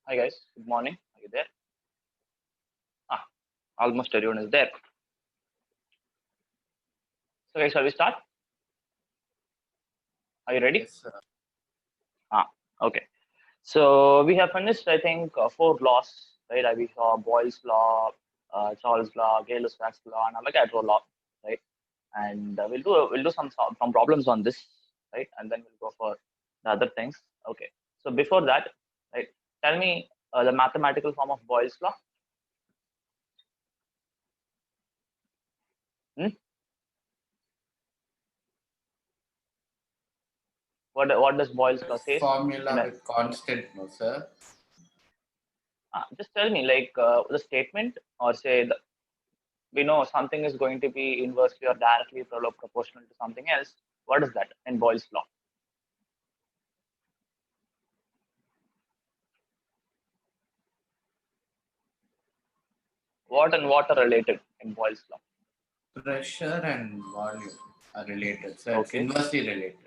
Hi guys, good morning. Are you there? Ah, almost everyone is there. So guys, shall we start? Are you ready? Yes, sir. Ah, okay. So we have finished, I think, four laws, right? We saw Boyle's law, Charles' law, Gay-Lussac's law, and Avogadro law, right? And we'll do some problems on this, right? And then we'll go for the other things. Okay. So before that, right? Tell me the mathematical form of Boyle's law. Hmm? What does Boyle's law says? In Formula a with constant, no, sir. just tell me like the statement or say we know something is going to be inversely or directly proportional to something else. What is that in Boyle's law? What and what are related in Boyle's law? Pressure and volume are related, so it's Okay, inversely related.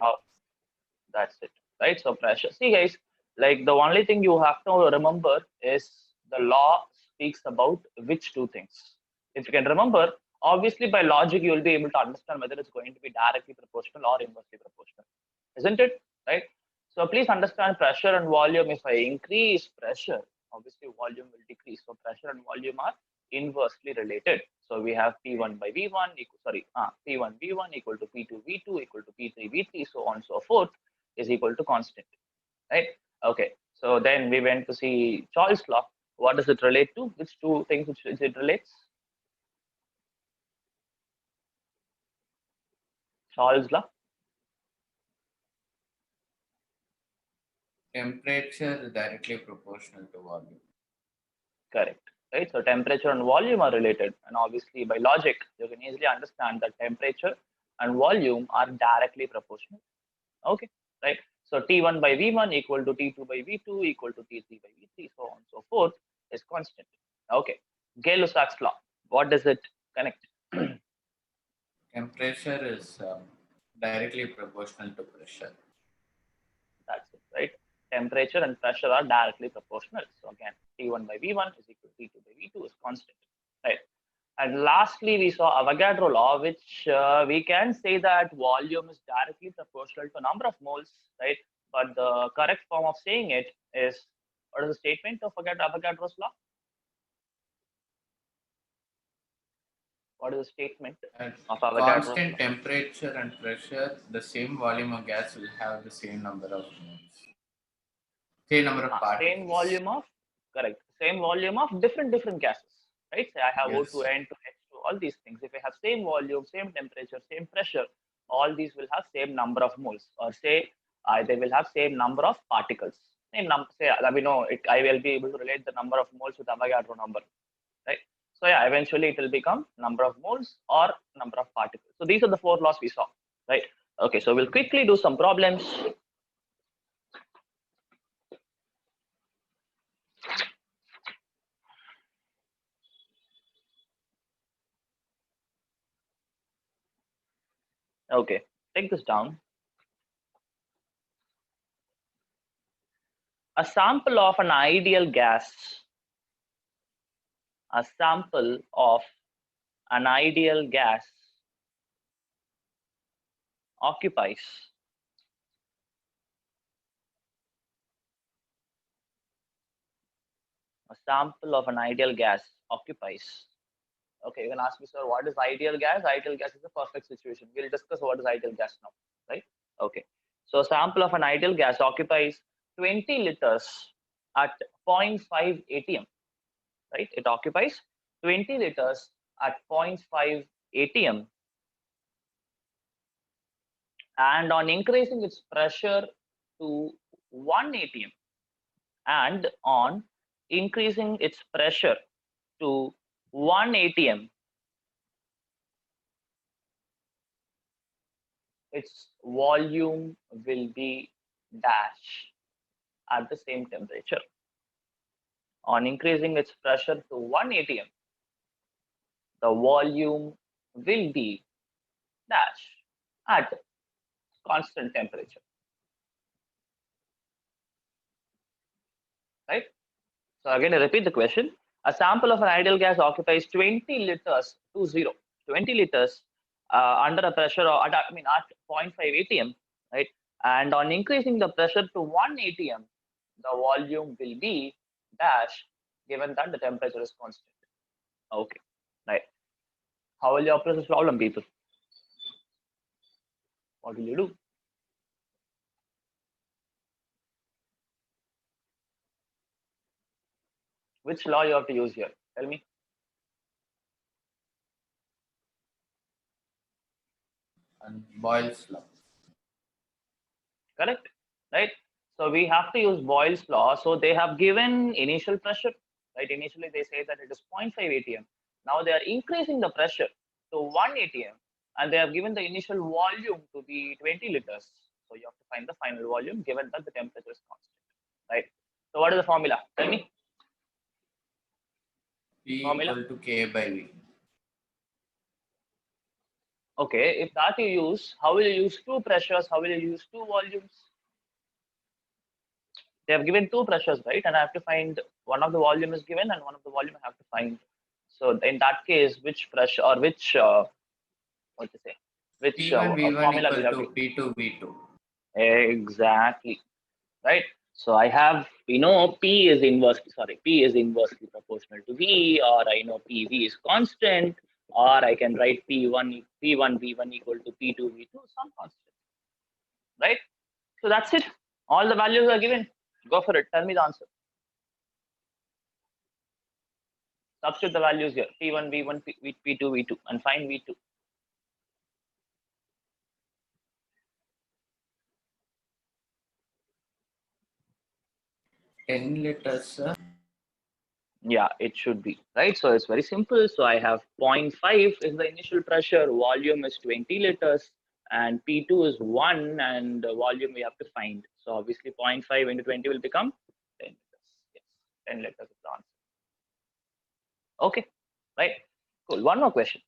that's it, right? So pressure. See, guys, like the only thing you have to remember is the law speaks about which two things. If you can remember, obviously by logic you will be able to understand whether it's going to be directly proportional or inversely proportional, isn't it? Right? So please understand pressure and volume. If I increase pressure, obviously volume will decrease. So pressure and volume are inversely related. So we have P1 by V1 equal, P1 V1 equal to P2 V2 equal to P3 V3, so on and so forth is equal to constant, right? Okay. So then we went to see Charles' law. What does it relate to? Which two things which it relates? Charles' law. Temperature is directly proportional to volume. Correct. Right. So temperature and volume are related, and obviously by logic you can easily understand that temperature and volume are directly proportional. Okay. Right. So T1 by V1 equal to T2 by V2 equal to T3 by V3, so on and so forth is constant. Okay. Gay-Lussac's law. What does it connect? Temperature is directly proportional to pressure. That's it, right? Temperature and pressure are directly proportional. So again, T1 by V1 is equal to T2 by V2 is constant, right? And lastly, we saw Avogadro law, which we can say that volume is directly proportional to number of moles, right? But the correct form of saying it is, what is the statement of Avogadro's law? What is the statement At of Avogadro's constant law? temperature and pressure, the same volume of gas will have the same number of moles, same number of Same particles. volume of, correct, same volume of different gases, right? Say I have O2, Yes. N2, H2, all these things. If I have same volume, same temperature, same pressure, all these will have same number of moles, or say they will have same number of particles. Same number. Say we know it. I will be able to relate the number of moles with Avogadro number, right? So yeah, eventually it will become number of moles or number of particles. So these are the four laws we saw, right? Okay, so we'll quickly do some problems. Okay, take this down. A sample of an ideal gas, a sample of an ideal gas occupies a sample of an ideal gas occupies. Okay, you can ask me, sir, what is ideal gas? Ideal gas is a perfect situation. We'll discuss what is ideal gas now, right? Okay. So sample of an ideal gas occupies 20 liters at zero point 0.5 atm, right? It occupies 20 liters at zero point 0.5 atm, and on increasing its pressure to 1 atm, and on increasing its pressure to 1 atm, its volume will be dash at the same temperature. On increasing its pressure to 1 atm, the volume will be dash at constant temperature, right? So again, I repeat the question. A sample of an ideal gas occupies 20 liters to 20 liters under a pressure of, I mean, at 0.5 atm, right? And on increasing the pressure to 1 atm, the volume will be dash, given that the temperature is constant. Okay, right. How will you approach this problem, people? What will you do? Which law you have to use here? Tell me. And Boyle's law. Correct, right? So we have to use Boyle's law. So they have given initial pressure, right? Initially they say that it is 0.5 atm. Now they are increasing the pressure to 1 atm, and they have given the initial volume to be 20 liters. So you have to find the final volume given that the temperature is constant, right? So what is the formula? Tell me. P Formula. equal to K by V. Okay, if that you use, how will you use two pressures? How will you use two volumes? They have given two pressures, right? And I have to find one of the volume is given and one of the volume I have to find. So in that case, which pressure or which what to say, which P1 V1 formula equal will have to to P2 V2. exactly, right? So I have, P is inversely, P is inversely proportional to V, or I know PV is constant, or I can write P1 V1 equal to P2 V2, some constant, right? So that's it. All the values are given. Go for it. Tell me the answer. Substitute the values here. P1 V1 P2 V2 and find V2. 10 liters. Yeah, it should be, right? So it's very simple. So I have 0.5 is the initial pressure, volume is 20 liters, and P2 is 1, and the volume we have to find. So obviously 0.5 into 20 will become 10 liters. Yes, 10 liters is the answer. Okay, right? Cool. One more question.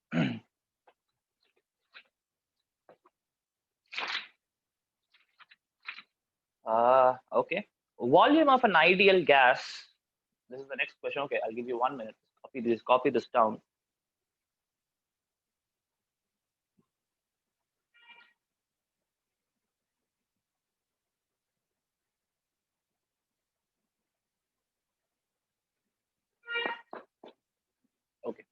Okay. Volume of an ideal gas. This is the next question. Okay, I'll give you 1 minute. Copy this down. Okay.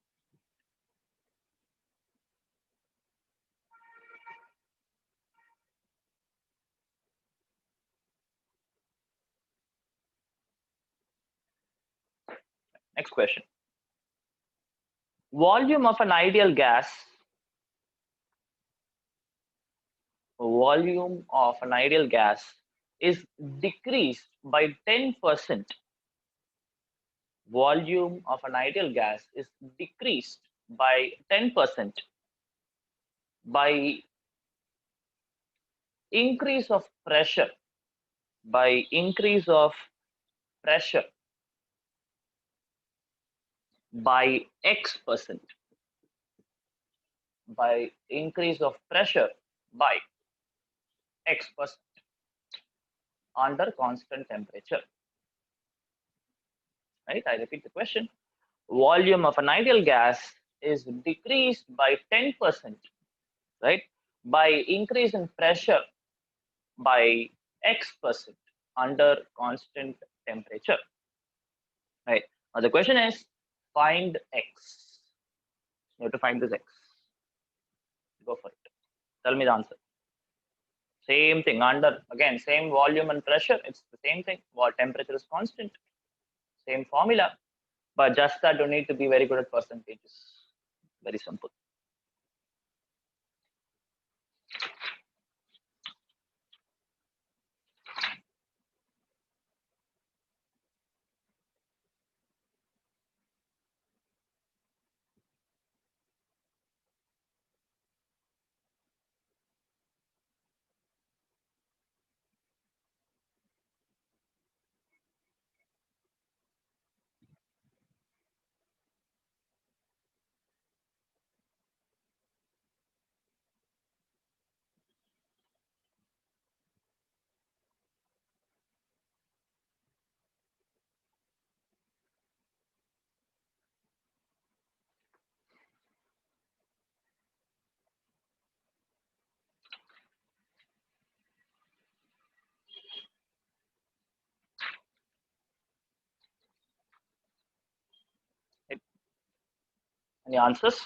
Next question. Volume of an ideal gas. Volume of an ideal gas is decreased by 10%. Volume of an ideal gas is decreased by 10% by increase of pressure, by increase of pressure by X%, by increase of pressure by X% under constant temperature. Right? I repeat the question. Volume of an ideal gas is decreased by 10%, right? By increase in pressure by X% under constant temperature, right? Now the question is find X. You have to find this X. Go for it. Tell me the answer. Same thing under, again, same volume and pressure. It's the same thing. While temperature is constant, same formula, but just that you need to be very good at percentages. Very simple. Any answers?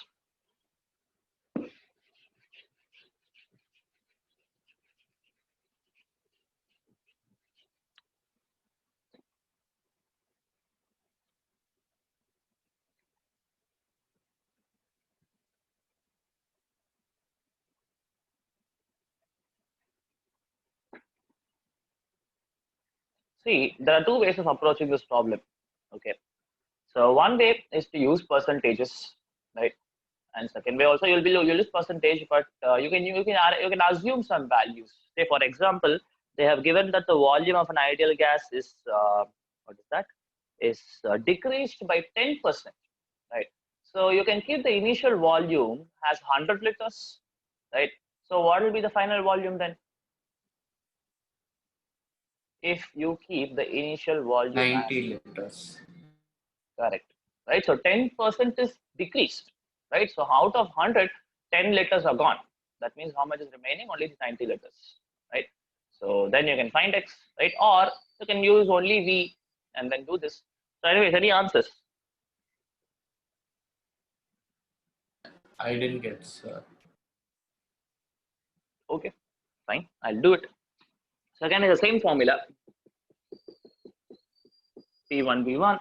See, there are two ways of approaching this problem. Okay. So one way is to use percentages, right? And second way also you'll use percentage, but you can assume some values. Say for example, they have given that the volume of an ideal gas is what is that? Is decreased by 10%, right? So you can keep the initial volume as 100 liters, right? So what will be the final volume then? If you keep the initial volume 90 liters. Correct, right? So 10% is decreased, right? So out of 100, 10 liters are gone. That means how much is remaining? Only 90 liters, right? So then you can find X, right? Or you can use only V and then do this. So anyways, any answers? I didn't get, sir. Okay, fine. I'll do it. So again, it's the same formula. P1V1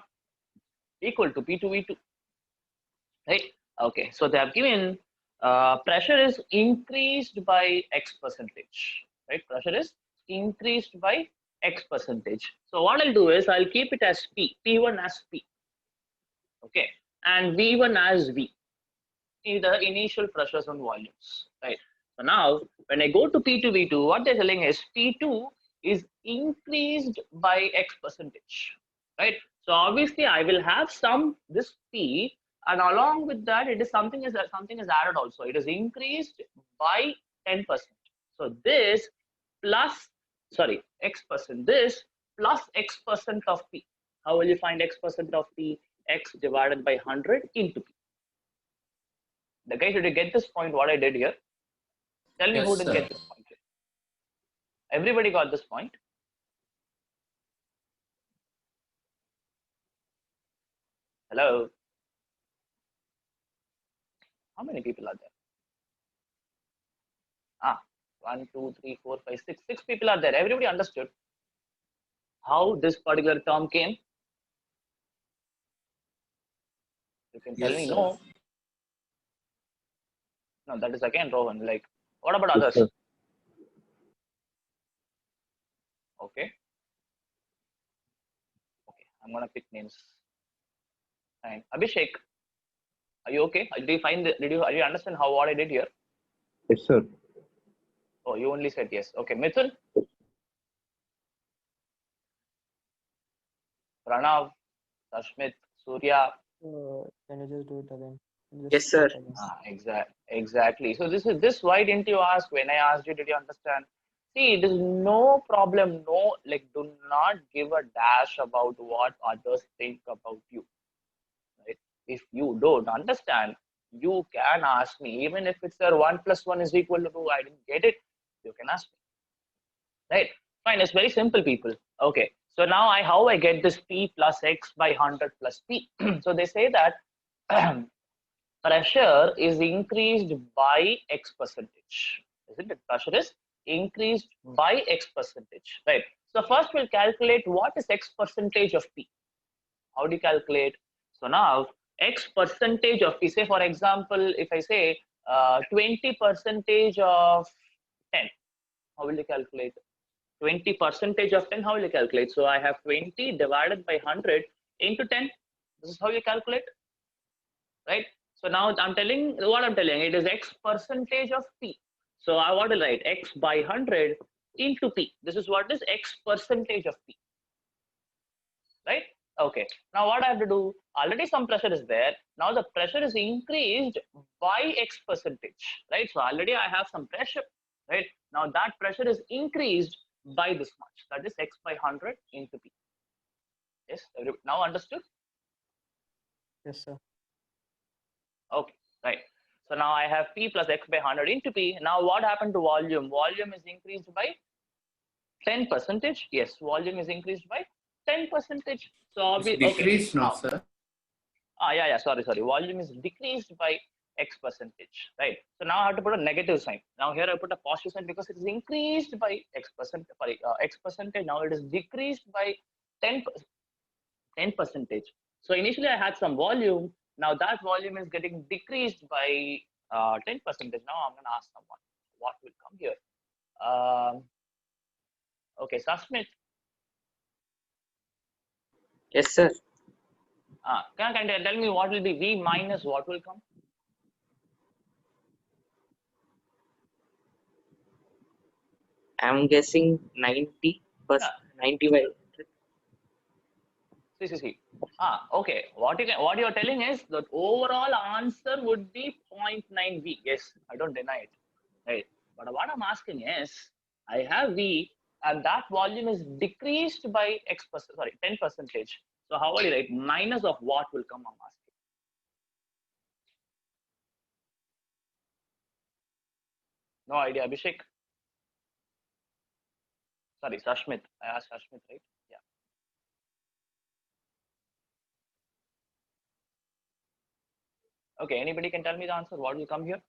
equal to P2V2, right? Okay, so they have given pressure is increased by X percentage, right? Pressure is increased by X percentage. So what I'll do is I'll keep it as P, P1 as P, okay, and V1 as V, the initial pressures on volumes, right? So now when I go to P2, V2, what they're telling is P2 is increased by X percentage, right? So obviously I will have this P, and along with that it is something is added also. It is increased by 10%. So this plus, sorry, X%, this plus X% of P. How will you find X% of P? X divided by 100 into P. The guys, did you get this point? What I did here? Tell me Yes, who didn't sir. get this point here. Everybody got this point. Hello. How many people are there? Ah, 1, 2, 3, 4, 5, 6. 6 people are there. Everybody understood how this particular term came? You can tell Yes, me sir. no. No, that is again Rohan. Like, what about Yes, others? sir. Okay. Okay, I'm gonna pick names. Fine. Abhishek, are you okay? Did you understand how what I did here? Yes, sir. Oh, you only said yes. Okay, Mithun, Pranav, Sashmit, Surya. Can you just do it again? Yes, sir. start again. Exactly. So this. Why didn't you ask when I asked you? Did you understand? See, there's no problem. No, like, do not give a dash about what others think about you. Right? If you don't understand, you can ask me. Even if it's there 1 plus 1 is equal to 2, I didn't get it. You can ask me. Right? Fine. It's very simple, people. Okay. So now how I get this P plus X by 100 plus P. So they say that pressure is increased by X percentage. Isn't it? Pressure is increased by X percentage, right? So first we'll calculate what is X percentage of P. How do you calculate? So now X percentage of P, say for example, if I say 20 percentage of 10, how will you calculate? 20 percentage of 10, how will you calculate? So I have 20 divided by 100 into 10. This is how you calculate, right? So now I'm telling it is X percentage of P. So I want to write X by 100 into P. This is what is X percentage of P, right? Okay. Now what I have to do? Already some pressure is there. Now the pressure is increased by X percentage, right? So already I have some pressure, right? Now that pressure is increased by this much. That is X by 100 into P. Yes. Now understood? Yes, sir. Okay, right. So now I have P plus X by 100 into P. Now what happened to volume? Volume is increased by 10 percentage. Yes, volume is increased by 10 percentage. So It's obviously, okay. decreased now, sir. Yeah, sorry. Volume is decreased by X percentage, right? So now I have to put a negative sign. Now here I put a positive sign because it is increased by X percent, X percentage. Now it is decreased by 10, 10 percentage. So initially I had some volume. Now that volume is getting decreased by 10 percentage. Now I'm going to ask someone what will come here. Okay, Sasmit, Yes, sir. can you tell me what will be V minus what will come? I'm guessing 90 Yeah. 90 by See. Okay. What you're telling is that overall answer would be 0.9 V. Yes, I don't deny it. Right. But what I'm asking is, I have V and that volume is decreased by X percent, sorry, 10 percentage. So how will you write minus of what will come? I'm asking. No idea, Abhishek. Sorry, Sashmit. I asked Sashmit, right? Yeah. Okay. Anybody can tell me the answer? What will come here?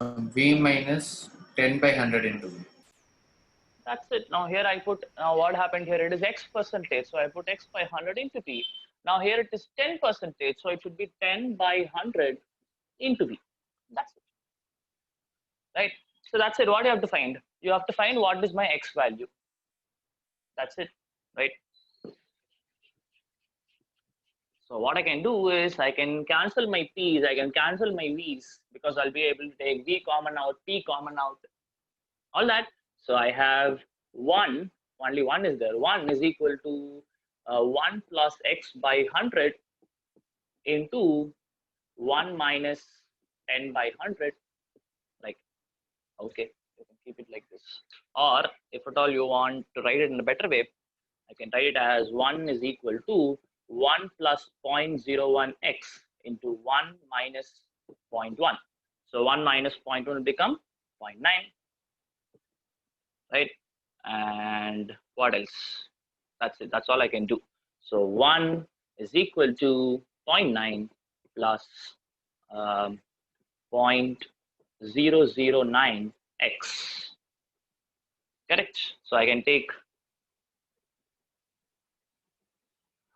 V minus 10 by 100 into V. That's it. Now here I put, now what happened here? It is X percentage. So I put X by 100 into V. Now here it is 10 percentage. So it should be 10 by 100 into V. That's it. Right. So that's it. What do you have to find? You have to find what is my X value. That's it. Right. So what I can do is I can cancel my P's. I can cancel my V's because I'll be able to take V common out, P common out, all that. So I have 1, only 1 is there. 1 is equal to 1 plus X by 100 into 1 minus 10 by 100. Like, okay, you can keep it like this. Or if at all you want to write it in a better way, I can write it as 1 is equal to 1 plus 0.01 X into 1 minus 0.1. So 1 minus 0.1 will become 0.9. Right? And what else? That's it. That's all I can do. So 1 is equal to 0.9 plus 0.009 x. Correct? So I can take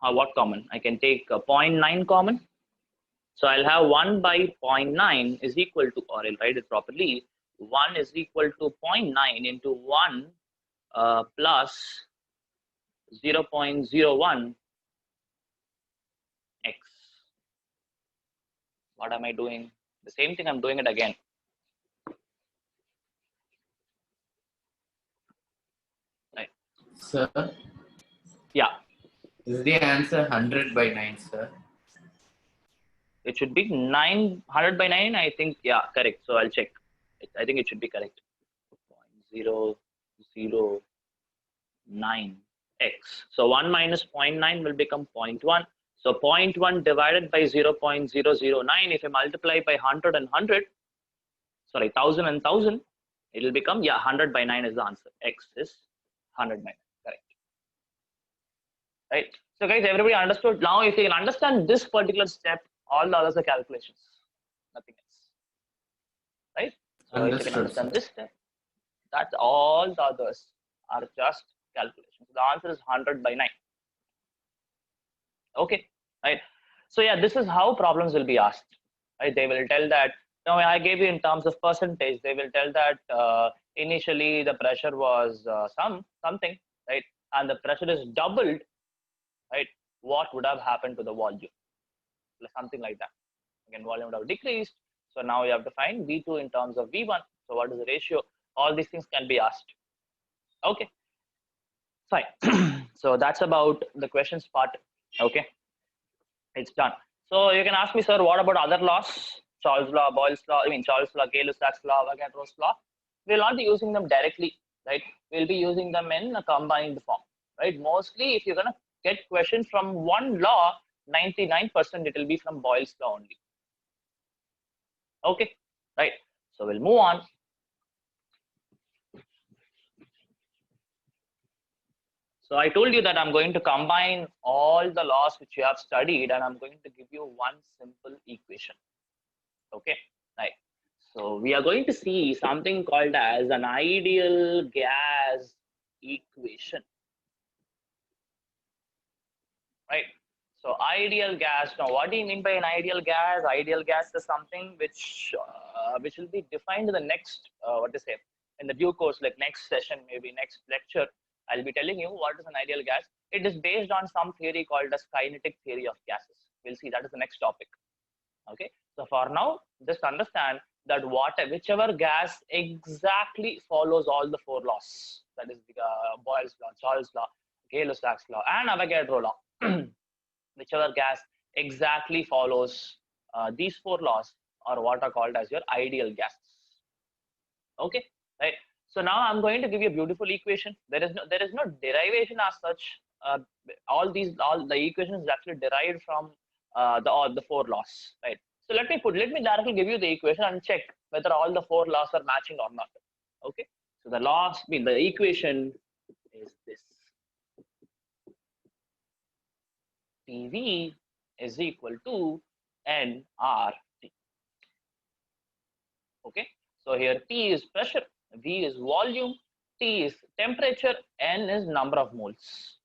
what common? I can take 0.9 common. So I'll have 1 by 0.9 is equal to, or I'll write it properly, 1 is equal to 0.9 into 1 plus 0.01 x. What am I doing? The same thing, I'm doing it again. Right. Sir? Yeah. Is the answer 100 by 9, sir? It should be 900 by 9. I think, yeah, correct. So I'll check. I think it should be correct. 0.009 x. So 1 minus 0.9 will become 0.1. So 0.1 divided by 0.009, if I multiply by 100 and 100, sorry, 1000 and 1000, it will become, yeah, 100 by 9 is the answer. X is 100 by 9. Correct. Right. So guys, everybody understood. Now, if you can understand this particular step, all the others are calculations, nothing else. Right. So if you can understand this step, that's all the others are just calculations. The answer is 100 by 9. Okay. Right. So yeah, this is how problems will be asked. Right. They will tell that. Now I gave you in terms of percentage. They will tell that initially the pressure was something, right, and the pressure is doubled. Right. What would have happened to the volume? Something like that. Again, volume would have decreased. So now you have to find V2 in terms of V1. So what is the ratio? All these things can be asked. Okay. Fine. So that's about the questions part. Okay. It's done. So you can ask me, sir, what about other laws? Charles law, Boyle's law, Charles law, Gay-Lussac's law, Avogadro's law. We'll not be using them directly, right? We'll be using them in a combined form, right? Mostly, if you're going to get questions from one law, 99% it will be from Boyle's law only. Okay, right. So we'll move on. So I told you that I'm going to combine all the laws which you have studied and I'm going to give you one simple equation. Okay, right. So we are going to see something called as an ideal gas equation. Right. So ideal gas. Now, what do you mean by an ideal gas? Ideal gas is something which will be defined in the next what to say in the due course, like next session, maybe next lecture. I'll be telling you what is an ideal gas. It is based on some theory called as kinetic theory of gases. We'll see that is the next topic. Okay. So for now, just understand that whichever gas exactly follows all the four laws. That is Boyle's law, Charles' law, Gay-Lussac's law, and Avogadro law. Whichever gas exactly follows these four laws are what are called as your ideal gases. Okay, right. So now I'm going to give you a beautiful equation. There is no derivation as such. All the equations is actually derived from the four laws, right? So let me directly give you the equation and check whether all the four laws are matching or not. Okay. So the equation is this. PV is equal to nRT. Okay, so here P is pressure, V is volume, T is temperature, N is number of moles.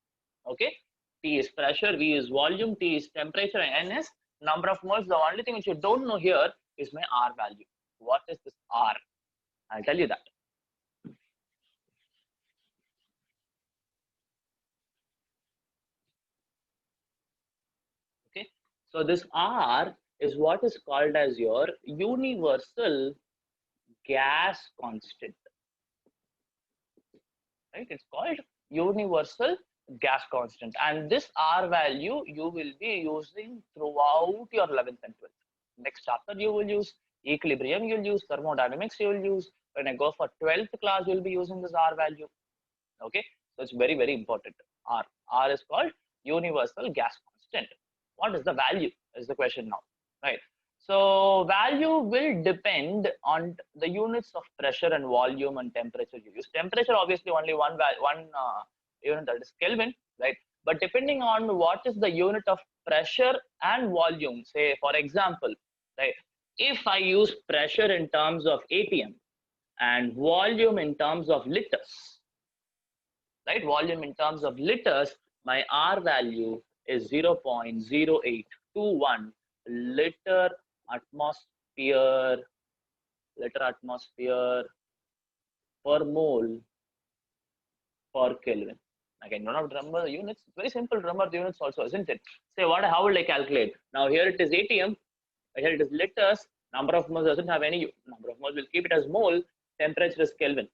Okay, P is pressure, V is volume, T is temperature, and N is number of moles. The only thing which you don't know here is my R value. What is this R? I'll tell you that. Okay, so this R is what is called as your universal gas constant. Right, it's called universal gas constant, and this R value you will be using throughout your 11th and 12th. Next chapter you will use equilibrium, you'll use thermodynamics, you'll use. When I go for 12th class, you'll be using this R value. Okay, so it's very, very important. R is called universal gas constant. What is the value is the question now, right? So value will depend on the units of pressure and volume and temperature you use. Temperature obviously only one unit, that is Kelvin, right? But depending on what is the unit of pressure and volume, say for example, right? If I use pressure in terms of atm and volume in terms of liters, right? Volume in terms of liters, my R value is 0.0821 liter atmosphere per mole per Kelvin. Again, do not remember the units. It's very simple to remember the units also, isn't it? Say how will I calculate? Now here it is ATM, here it is liters, number of moles doesn't have any number of moles, we'll keep it as mole, temperature is Kelvin.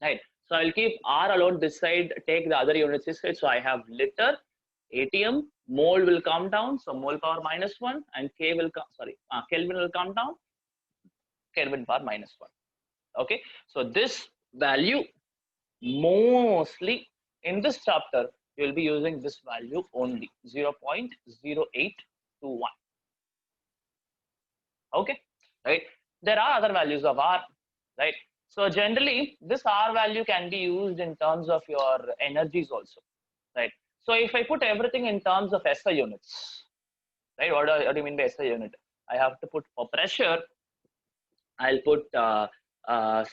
Right. So I'll keep R alone this side, take the other units this side. So I have liter, ATM, mole will come down, so mole power -1, and Kelvin will come down, Kelvin power -1. Okay, so this value mostly in this chapter you will be using this value only, 0.0821. Okay, right? There are other values of R, right? So generally this R value can be used in terms of your energies also, right? So if I put everything in terms of SI units, right? What do you mean by SI unit? I have to put for pressure, I'll put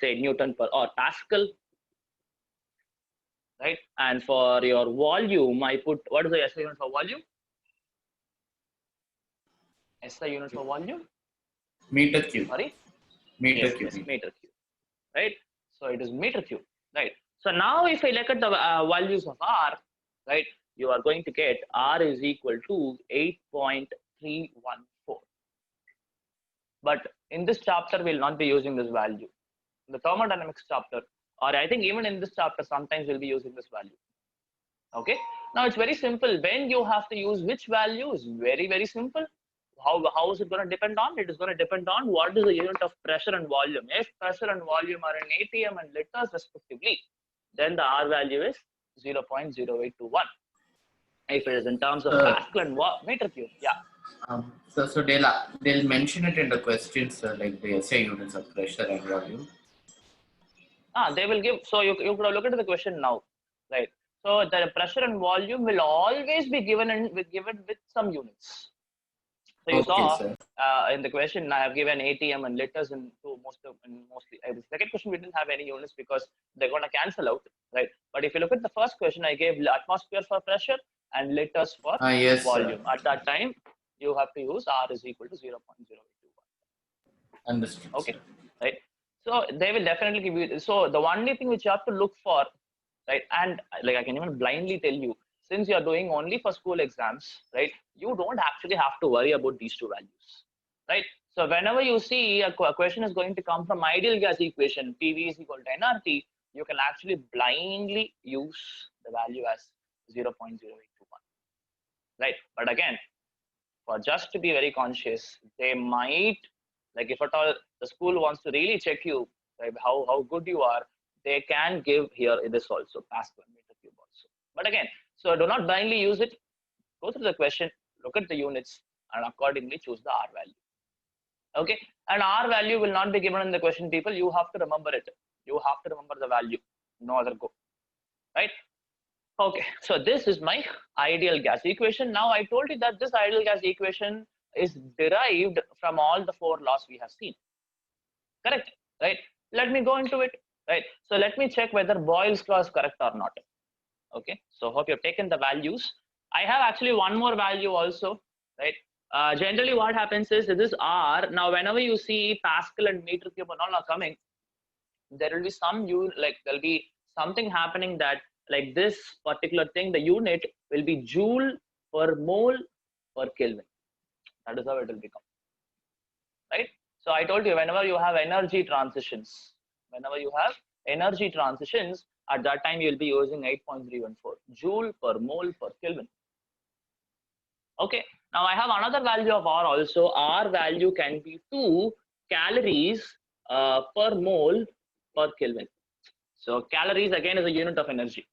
say Newton per or Pascal, right? And for your volume, I put, what is the SI unit for volume? SI unit for volume? Meter cube. Sorry? Meter yes, cube. Yes, meter cube, right? So it is meter cube, right? So now if I look at the values of R, right, you are going to get R is equal to 8.314. But in this chapter, we'll not be using this value. In the thermodynamics chapter, or I think even in this chapter, sometimes we'll be using this value. Okay. Now it's very simple. When you have to use which value is very, very simple. How is it going to depend on? It is going to depend on what is the unit of pressure and volume. If pressure and volume are in atm and liters respectively, then the R value is 0.0821. If it is in terms of Pascal and meter cube, yeah. So they'll mention it in the questions like the SI units of pressure and volume. They will give. So you could look at the question now, right? So the pressure and volume will always be given with some units. So you Okay, saw sir. in the question I have given ATM and liters mostly. The second question we didn't have any units because they're gonna cancel out, right? But if you look at the first question, I gave atmosphere for pressure and liters for Yes, volume. sir. At that time, you have to use R is equal to 0.0821. Understood. Okay, Sir. right? So they will definitely give you. So the only thing which you have to look for, right? And like I can even blindly tell you, since you are doing only for school exams, right? You don't actually have to worry about these two values, right? So whenever you see a question is going to come from ideal gas equation, PV is equal to nRT, you can actually blindly use the value as 0.0821, right? But again, for just to be very conscious, they might, like if at all the school wants to really check you, like how good you are, they can give here this also, Pascal meter cube also. But again, so do not blindly use it. Go through the question, look at the units, and accordingly choose the R value. Okay, and R value will not be given in the question, people. You have to remember it. You have to remember the value. No other go. Right? Okay, so this is my ideal gas equation. Now I told you that this ideal gas equation is derived from all the four laws we have seen. Correct? Right? Let me go into it. Right? So let me check whether Boyle's law is correct or not. Okay, so hope you've taken the values. I have actually one more value also. Right? Generally, what happens is this R. Now, whenever you see Pascal and meter cube and all are coming, there will be there'll be something happening that like this particular thing, the unit will be joule per mole per Kelvin. That is how it will become, right? So I told you whenever you have energy transitions, at that time you will be using 8.314 joule per mole per Kelvin. Okay, now I have another value of R also. R value can be 2 calories per mole per Kelvin. So calories again is a unit of energy.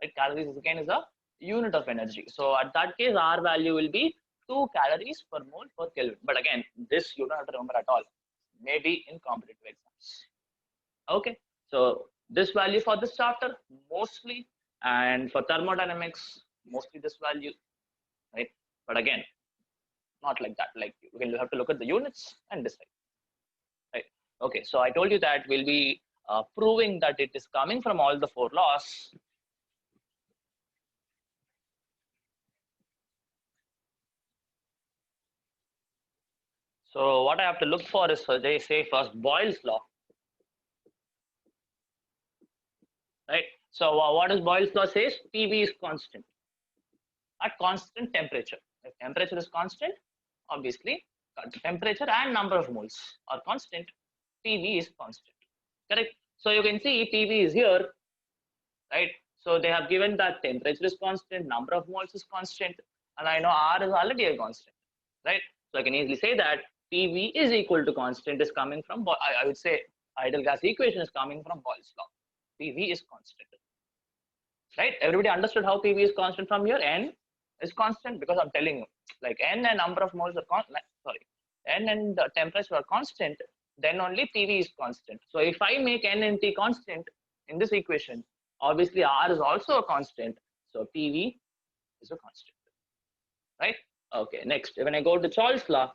Right? Calories again is a unit of energy. So at that case, R value will be 2 calories per mole per Kelvin. But again, this you don't have to remember at all. Maybe in competitive exams. Okay. So this value for this chapter mostly, and for thermodynamics mostly this value, right? But again, not like that. Like you will have to look at the units and decide. Right. Okay. So I told you that we'll be proving that it is coming from all the four laws. So what I have to look for is, they say first Boyle's law, right? So what does Boyle's law says? PV is constant at constant temperature. If temperature is constant, obviously temperature and number of moles are constant. PV is constant, correct? So you can see PV is here, right? So they have given that temperature is constant, number of moles is constant, and I know R is already a constant, right? So I can easily say that PV is equal to constant is coming from, I would say ideal gas equation is coming from Boyle's law. PV is constant, right? Everybody understood how PV is constant from here? N is constant because I'm telling you, like N and number of moles are N and the temperature are constant, then only PV is constant. So if I make N and T constant in this equation, obviously R is also a constant. So PV is a constant, right? Okay, next, when I go to Charles' law,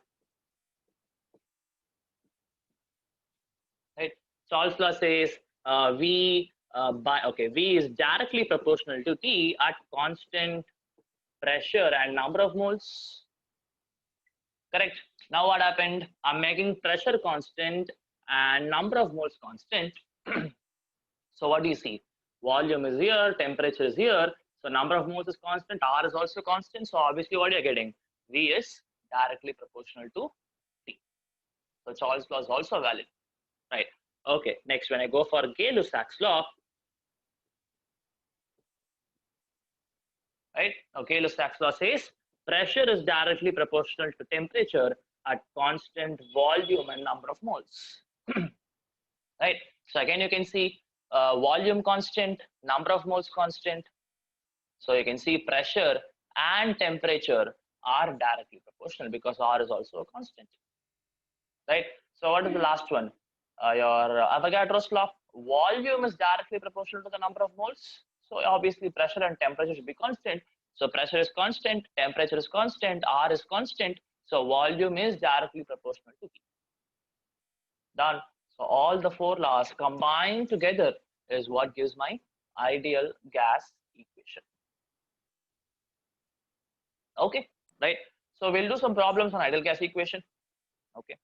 right? Charles' law says V is directly proportional to T at constant pressure and number of moles. Correct. Now what happened? I'm making pressure constant and number of moles constant. So what do you see? Volume is here, temperature is here. So number of moles is constant, R is also constant. So obviously what you're getting? V is directly proportional to T. So Charles' law is also valid, right? Okay, next, when I go for Gay-Lussac's law, right? Okay, Gay-Lussac's law says pressure is directly proportional to temperature at constant volume and number of moles, right? So again, you can see volume constant, number of moles constant. So you can see pressure and temperature are directly proportional because R is also a constant, right? So what is the last one? Your Avogadro's law. Volume is directly proportional to the number of moles. So obviously pressure and temperature should be constant. So pressure is constant, temperature is constant, R is constant. So volume is directly proportional to V. Done. So all the four laws combined together is what gives my ideal gas equation. Okay, right? So we'll do some problems on ideal gas equation. Okay.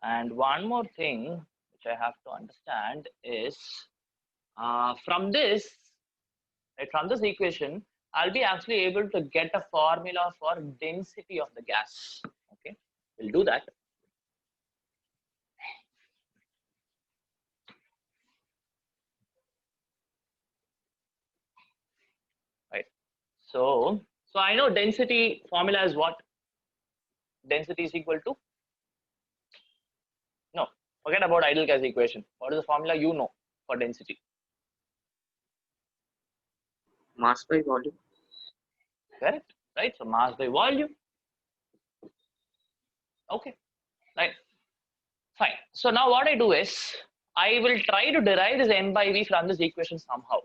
And one more thing which I have to understand is from this equation, I'll be actually able to get a formula for density of the gas. Okay, we'll do that. Right. So I know density formula is what? Density is equal to? No, forget about ideal gas equation. What is the formula you know for density? Mass by volume. Correct, right? So mass by volume. Okay, right. Fine. So now what I do is I will try to derive this N by V from this equation somehow.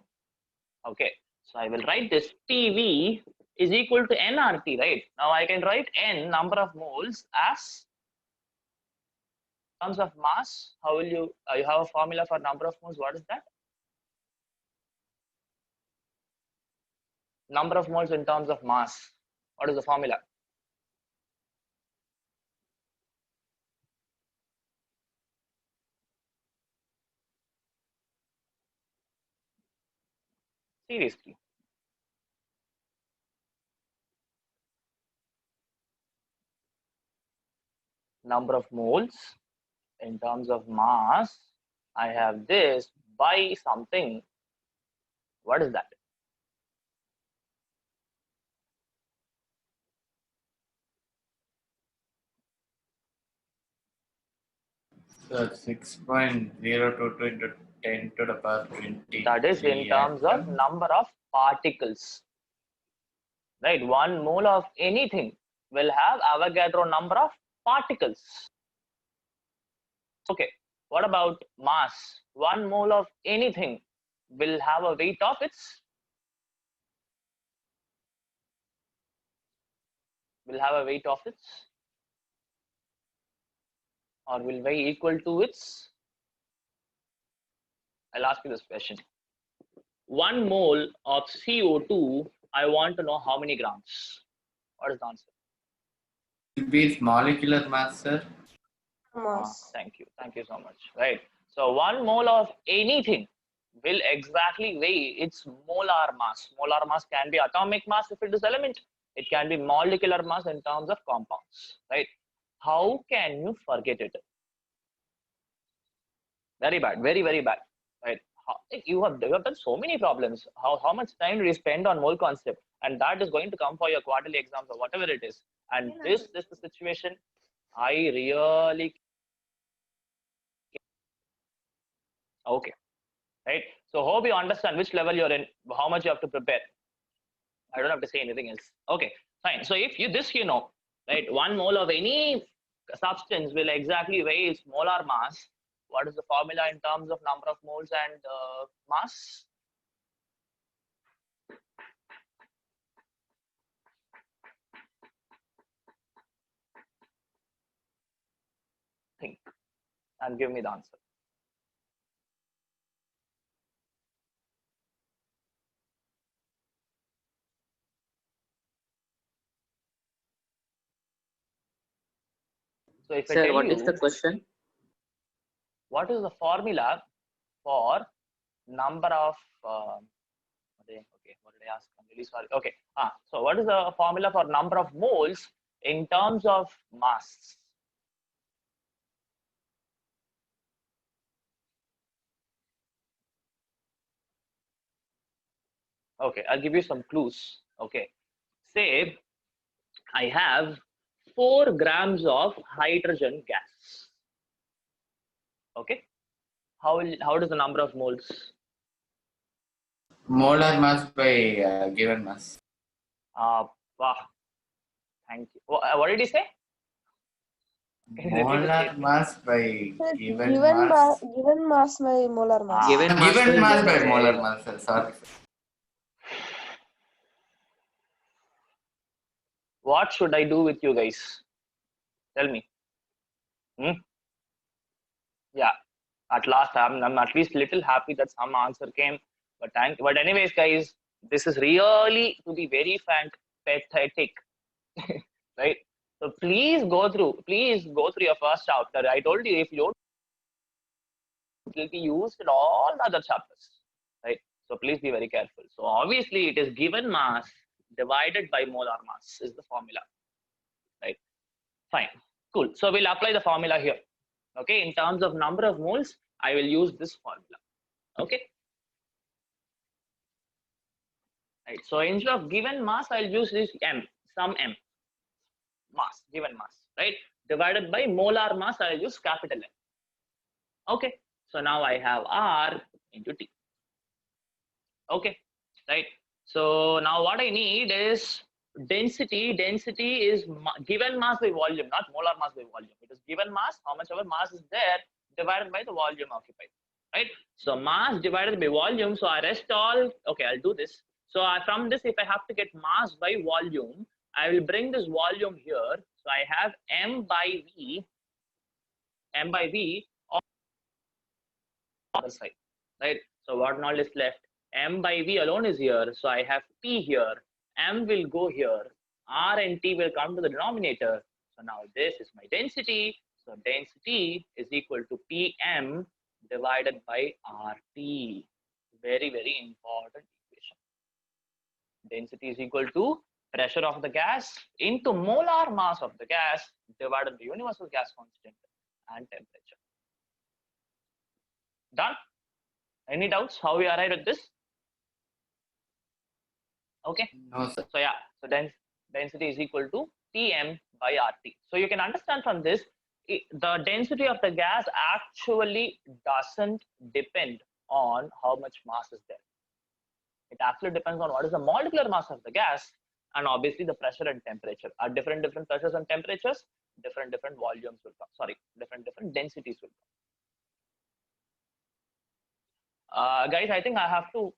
Okay. So I will write this PV is equal to nRT, right? Now I can write N number of moles as terms of mass. How will you have a formula for number of moles? What is that? Number of moles in terms of mass. What is the formula? Seriously. Number of moles in terms of mass. I have this by something. What is that? So 6.022 into 10 to the power 20. That is in terms of number of particles. Right? 1 mole of anything will have Avogadro number of particles. Okay. What about mass? 1 mole of anything will have a weight of its or will weigh equal to its. I'll ask you this question. 1 mole of CO2, I want to know how many grams. What is the answer? It be molecular mass, sir. Thank you so much. Right. So 1 mole of anything will exactly weigh its molar mass. Molar mass can be atomic mass if it is element. It can be molecular mass in terms of compounds. Right. How can you forget it? Very bad. Very, very bad. Right. You have done so many problems. How much time do you spend on mole concept? And that is going to come for your quarterly exams or whatever it is. And this is the situation. I really okay, right? So hope you understand which level you're in, how much you have to prepare. I don't have to say anything else. Okay, fine. So if you this you know, right? 1 mole of any substance will exactly weigh its molar mass. What is the formula in terms of number of moles and mass? Think and give me the answer. So if I Sir, tell what you, is the question? what is the formula for number of okay, what did I ask? I'm really sorry. Okay, so what is the formula for number of moles in terms of mass? Okay, I'll give you some clues. Okay, say I have 4 grams of hydrogen gas. Okay, how does the number of moles? Molar mass by given mass. Wow. Thank you. What did he say? Can you repeat the Molar statement? mass by Sir, given given mass. given mass by molar mass. Given mass Given by mass by molar molar mass. mass. Sorry. What should I do with you guys? Tell me. Yeah. At last, I'm at least little happy that some answer came. But anyways, guys, this is really, to be very frank, pathetic. Right? So please go through your first chapter. I told you, if you don't, it will be used in all the other chapters. Right? So please be very careful. So obviously it is given mass divided by molar mass is the formula. Right? Fine. Cool. So we'll apply the formula here. Okay, in terms of number of moles, I will use this formula. Okay. Right. So instead of given mass, I'll use this m, some m, mass, given mass, right? Divided by molar mass, I'll use capital M. Okay. So now I have R into T. Okay. Right. So now what I need is density. Density is given mass by volume, not molar mass by volume. It is given mass, how much ever mass is there, divided by the volume occupied. Right. So mass divided by volume. So I rest all. Okay, I'll do this. So from this, if I have to get mass by volume, I will bring this volume here. So I have m by v on the other side, right? So what now is left? M by v alone is here. So I have t here. M will go here. R and t will come to the denominator. So now this is my density. So density is equal to Pm divided by RT. Very, very important equation. Density is equal to pressure of the gas into molar mass of the gas divided by universal gas constant and temperature. Done? Any doubts how we arrived at this? Okay. No, sir. So yeah, so density is equal to Tm by RT. So you can understand from this, the density of the gas actually doesn't depend on how much mass is there. It actually depends on what is the molecular mass of the gas and obviously the pressure and temperature. At different pressures and temperatures, different volumes will come. Sorry, different densities will come. Guys, I think I have to.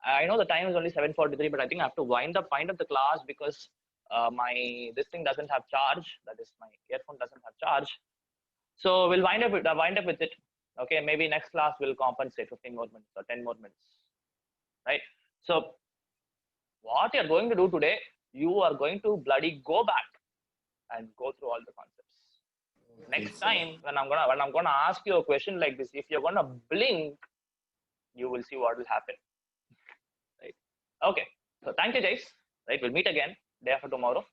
I know the time is only 7:43, but I think I have to wind up the class because this thing doesn't have charge. That is, my earphone doesn't have charge. So we'll wind up with it. Okay, maybe next class will compensate 15 more minutes or 10 more minutes. Right. So what you're going to do today, you are going to bloody go back and go through all the concepts. Next time, when I'm gonna ask you a question like this, if you're gonna blink, you will see what will happen. Right? Okay. So thank you, guys. Right? We'll meet again day after tomorrow.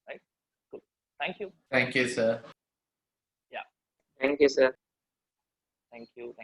Right? Cool. Thank you. Thank you, sir. Thank you, sir. Thank you.